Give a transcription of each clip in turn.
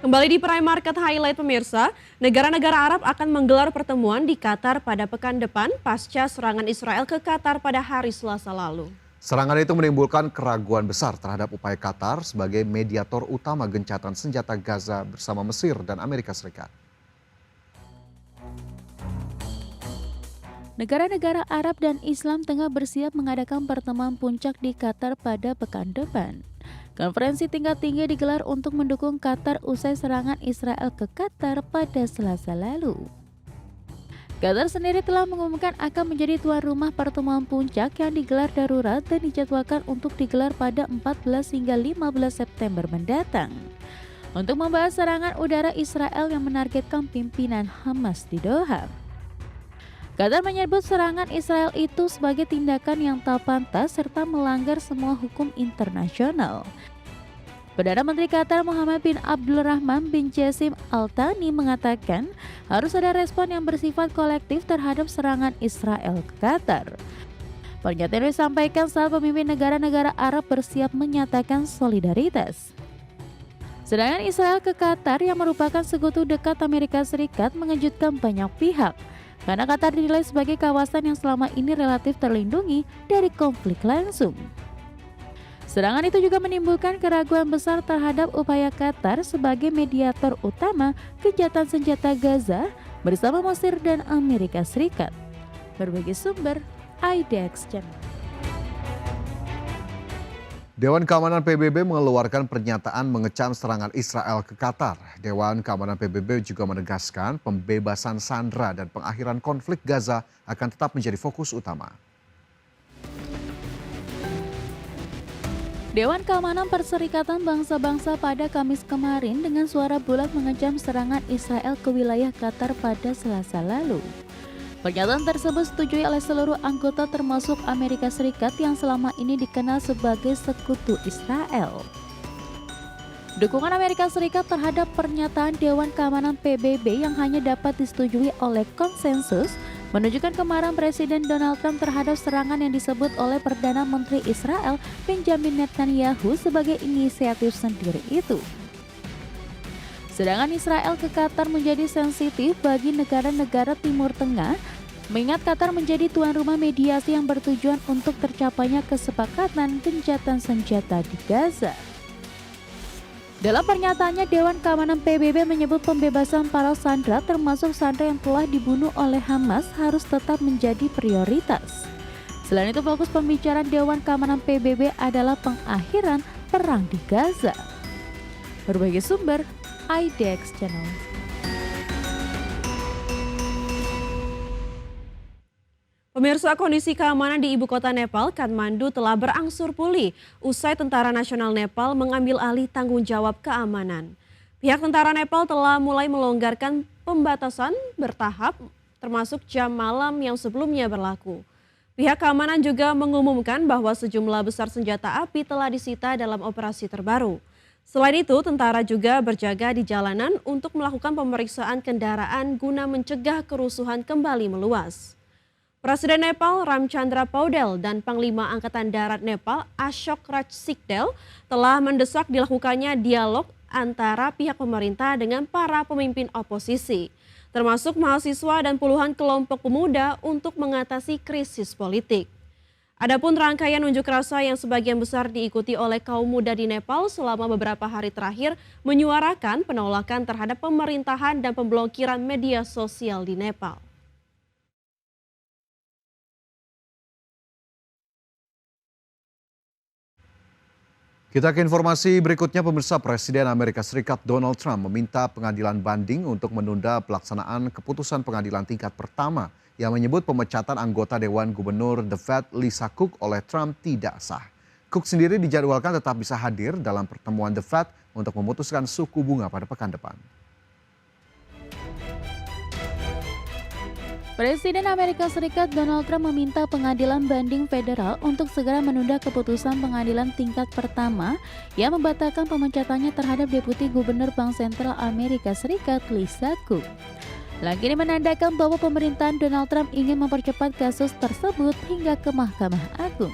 Kembali di Prime Market Highlight pemirsa, negara-negara Arab akan menggelar pertemuan di Qatar pada pekan depan pasca serangan Israel ke Qatar pada hari Selasa lalu. Serangan itu menimbulkan keraguan besar terhadap upaya Qatar sebagai mediator utama gencatan senjata Gaza bersama Mesir dan Amerika Serikat. Negara-negara Arab dan Islam tengah bersiap mengadakan pertemuan puncak di Qatar pada pekan depan. Konferensi tingkat tinggi digelar untuk mendukung Qatar usai serangan Israel ke Qatar pada Selasa lalu. Qatar sendiri telah mengumumkan akan menjadi tuan rumah pertemuan puncak yang digelar darurat dan dijadwalkan untuk digelar pada 14 hingga 15 September mendatang. Untuk membahas serangan udara Israel yang menargetkan pimpinan Hamas di Doha. Qatar menyebut serangan Israel itu sebagai tindakan yang tak pantas serta melanggar semua hukum internasional. Perdana Menteri Qatar Muhammad bin Abdulrahman bin Jassim Al Thani mengatakan harus ada respon yang bersifat kolektif terhadap serangan Israel ke Qatar. Pernyataan disampaikan saat pemimpin negara-negara Arab bersiap menyatakan solidaritas. Serangan Israel ke Qatar yang merupakan sekutu dekat Amerika Serikat mengejutkan banyak pihak. Karena Qatar dinilai sebagai kawasan yang selama ini relatif terlindungi dari konflik langsung. Serangan itu juga menimbulkan keraguan besar terhadap upaya Qatar sebagai mediator utama gencatan senjata Gaza bersama Mesir dan Amerika Serikat. Berbagai sumber, IDX Channel. Dewan Keamanan PBB mengeluarkan pernyataan mengecam serangan Israel ke Qatar. Dewan Keamanan PBB juga menegaskan pembebasan sandera dan pengakhiran konflik Gaza akan tetap menjadi fokus utama. Dewan Keamanan Perserikatan Bangsa-Bangsa pada Kamis kemarin dengan suara bulat mengecam serangan Israel ke wilayah Qatar pada Selasa lalu. Pernyataan tersebut disetujui oleh seluruh anggota termasuk Amerika Serikat yang selama ini dikenal sebagai sekutu Israel. Dukungan Amerika Serikat terhadap pernyataan Dewan Keamanan PBB yang hanya dapat disetujui oleh konsensus menunjukkan kemarahan Presiden Donald Trump terhadap serangan yang disebut oleh Perdana Menteri Israel Benjamin Netanyahu sebagai inisiatif sendiri itu. Serangan Israel ke Qatar menjadi sensitif bagi negara-negara Timur Tengah, mengingat Qatar menjadi tuan rumah mediasi yang bertujuan untuk tercapainya kesepakatan gencatan senjata di Gaza. Dalam pernyataannya, Dewan Keamanan PBB menyebut pembebasan para sandera termasuk sandera yang telah dibunuh oleh Hamas harus tetap menjadi prioritas. Selain itu, fokus pembicaraan Dewan Keamanan PBB adalah pengakhiran perang di Gaza. Berbagai sumber, IDX Channel. Pemirsa, kondisi keamanan di ibu kota Nepal, Kathmandu telah berangsur pulih usai Tentara Nasional Nepal mengambil alih tanggung jawab keamanan. Pihak tentara Nepal telah mulai melonggarkan pembatasan bertahap termasuk jam malam yang sebelumnya berlaku. Pihak keamanan juga mengumumkan bahwa sejumlah besar senjata api telah disita dalam operasi terbaru. Selain itu, tentara juga berjaga di jalanan untuk melakukan pemeriksaan kendaraan guna mencegah kerusuhan kembali meluas. Presiden Nepal Ramchandra Paudel dan Panglima Angkatan Darat Nepal Ashok Raj Sikdel telah mendesak dilakukannya dialog antara pihak pemerintah dengan para pemimpin oposisi, termasuk mahasiswa dan puluhan kelompok pemuda untuk mengatasi krisis politik. Adapun rangkaian unjuk rasa yang sebagian besar diikuti oleh kaum muda di Nepal selama beberapa hari terakhir menyuarakan penolakan terhadap pemerintahan dan pemblokiran media sosial di Nepal. Kita ke informasi berikutnya, pemirsa. Presiden Amerika Serikat Donald Trump meminta pengadilan banding untuk menunda pelaksanaan keputusan pengadilan tingkat pertama yang menyebut pemecatan anggota Dewan Gubernur The Fed Lisa Cook oleh Trump tidak sah. Cook sendiri dijadwalkan tetap bisa hadir dalam pertemuan The Fed untuk memutuskan suku bunga pada pekan depan. Presiden Amerika Serikat Donald Trump meminta pengadilan banding federal untuk segera menunda keputusan pengadilan tingkat pertama yang membatalkan pemecatannya terhadap Deputi Gubernur Bank Sentral Amerika Serikat Lisa Cook. Langkah ini menandakan bahwa pemerintahan Donald Trump ingin mempercepat kasus tersebut hingga ke Mahkamah Agung.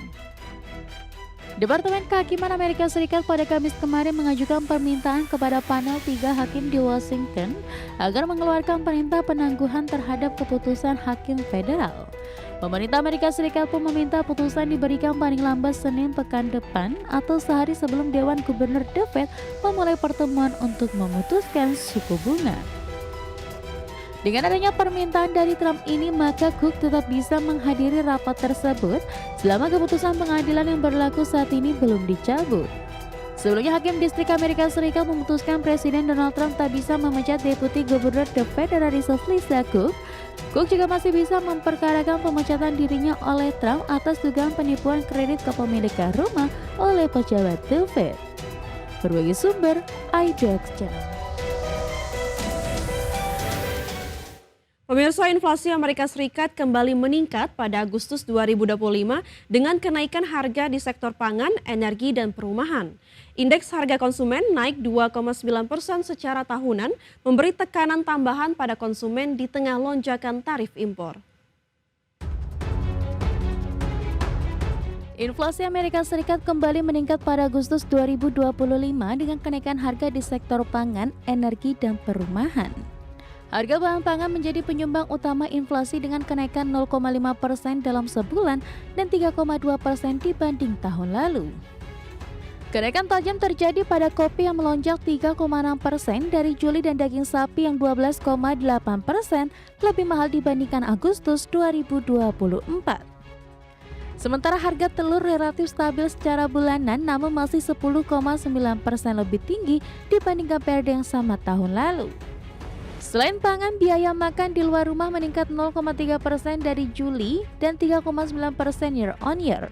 Departemen Kehakiman Amerika Serikat pada Kamis kemarin mengajukan permintaan kepada panel 3 hakim di Washington agar mengeluarkan perintah penangguhan terhadap keputusan hakim federal. Pemerintah Amerika Serikat pun meminta putusan diberikan paling lambat Senin pekan depan atau sehari sebelum Dewan Gubernur The Fed memulai pertemuan untuk memutuskan suku bunga. Dengan adanya permintaan dari Trump ini, maka Cook tetap bisa menghadiri rapat tersebut selama keputusan pengadilan yang berlaku saat ini belum dicabut. Sebelumnya, Hakim Distrik Amerika Serikat memutuskan Presiden Donald Trump tak bisa memecat Deputi Gubernur The Federal Reserve Lisa Cook. Cook juga masih bisa memperkarakan pemecatan dirinya oleh Trump atas dugaan penipuan kredit kepemilikan rumah oleh pejabat The Fed. Berbagai sumber, IDX Channel. Pemirsa, inflasi Amerika Serikat kembali meningkat pada Agustus 2025 dengan kenaikan harga di sektor pangan, energi, dan perumahan. Indeks harga konsumen naik 2,9% secara tahunan, memberi tekanan tambahan pada konsumen di tengah lonjakan tarif impor. Inflasi Amerika Serikat kembali meningkat pada Agustus 2025 dengan kenaikan harga di sektor pangan, energi, dan perumahan. Harga bahan pangan menjadi penyumbang utama inflasi dengan kenaikan 0,5% dalam sebulan dan 3,2% dibanding tahun lalu. Kenaikan tajam terjadi pada kopi yang melonjak 3,6% dari Juli dan daging sapi yang 12,8% lebih mahal dibandingkan Agustus 2024. Sementara harga telur relatif stabil secara bulanan namun masih 10,9% lebih tinggi dibandingkan periode yang sama tahun lalu. Selain pangan, biaya makan di luar rumah meningkat 0,3% dari Juli dan 3,9% year on year.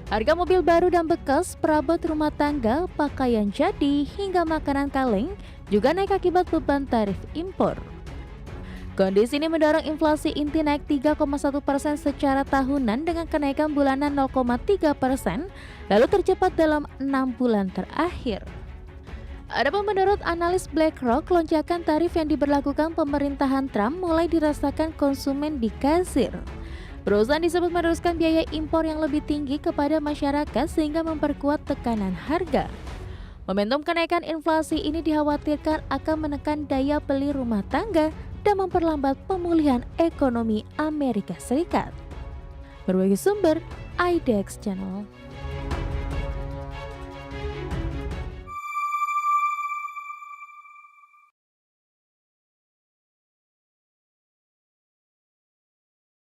Harga mobil baru dan bekas, perabot rumah tangga, pakaian jadi, hingga makanan kaleng juga naik akibat beban tarif impor. Kondisi ini mendorong inflasi inti naik 3,1% secara tahunan dengan kenaikan bulanan 0,3%, lalu tercepat dalam 6 bulan terakhir. Adapun menurut analis BlackRock, lonjakan tarif yang diberlakukan pemerintahan Trump mulai dirasakan konsumen di kasir. Perusahaan disebut meneruskan biaya impor yang lebih tinggi kepada masyarakat sehingga memperkuat tekanan harga. Momentum kenaikan inflasi ini dikhawatirkan akan menekan daya beli rumah tangga dan memperlambat pemulihan ekonomi Amerika Serikat. Berbagai sumber, IDX Channel.